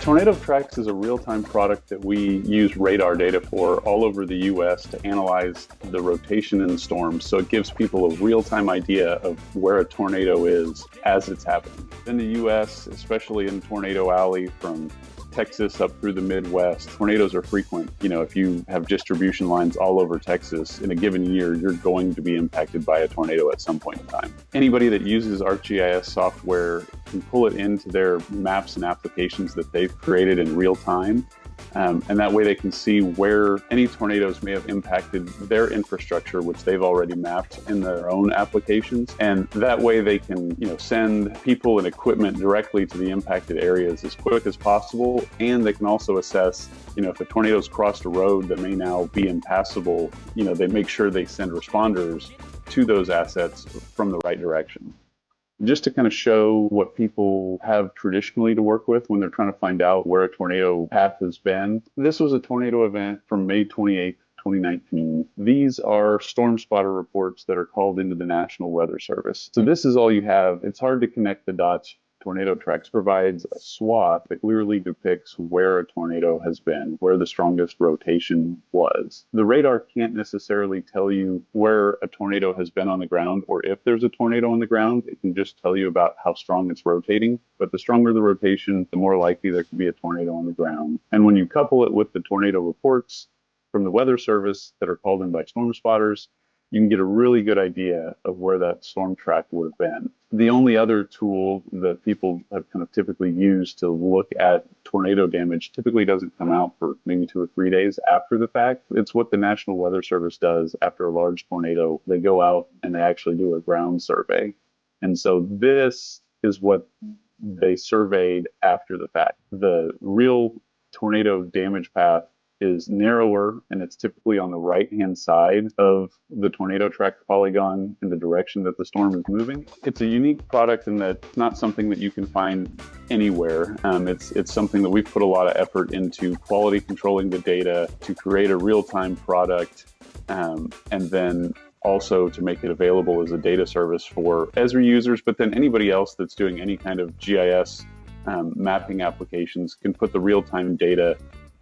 TornadoTrax is a real-time product that we use radar data for all over the US to analyze the rotation in storms. So it gives people a real-time idea of where a tornado is as it's happening. In the US, especially in Tornado Alley from Texas up through the Midwest, tornadoes are frequent. You know, if you have distribution lines all over Texas in a given year, you're going to be impacted by a tornado at some point in time. Anybody that uses ArcGIS software can pull it into their maps and applications that they've created in real time. And that way they can see where any tornadoes may have impacted their infrastructure, which they've already mapped in their own applications. And that way they can, send people and equipment directly to the impacted areas as quick as possible. And they can also assess, if a tornado's crossed a road that may now be impassable, they make sure they send responders to those assets from the right direction. Just to kind of show what people have traditionally to work with when they're trying to find out where a tornado path has been. This was a tornado event from May 28th, 2019. These are storm spotter reports that are called into the National Weather Service. So this is all you have. It's hard to connect the dots. TornadoTrax provides a swath that clearly depicts where a tornado has been, where the strongest rotation was. The radar can't necessarily tell you where a tornado has been on the ground or if there's a tornado on the ground. It can just tell you about how strong it's rotating. But the stronger the rotation, the more likely there could be a tornado on the ground. And when you couple it with the tornado reports from the Weather Service that are called in by storm spotters, you can get a really good idea of where that storm track would have been. The only other tool that people have kind of typically used to look at tornado damage typically doesn't come out for maybe 2 or 3 days after the fact. It's what the National Weather Service does after a large tornado. They go out and they actually do a ground survey. And so this is what they surveyed after the fact. The real tornado damage path is narrower, and it's typically on the right-hand side of the TornadoTrax polygon in the direction that the storm is moving. It's a unique product in that it's not something that you can find anywhere. It's something that we've put a lot of effort into quality controlling the data to create a real-time product, and then also to make it available as a data service for Esri users, but then anybody else that's doing any kind of GIS mapping applications can put the real-time data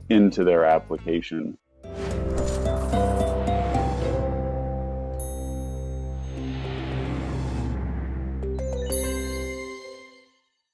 into their application.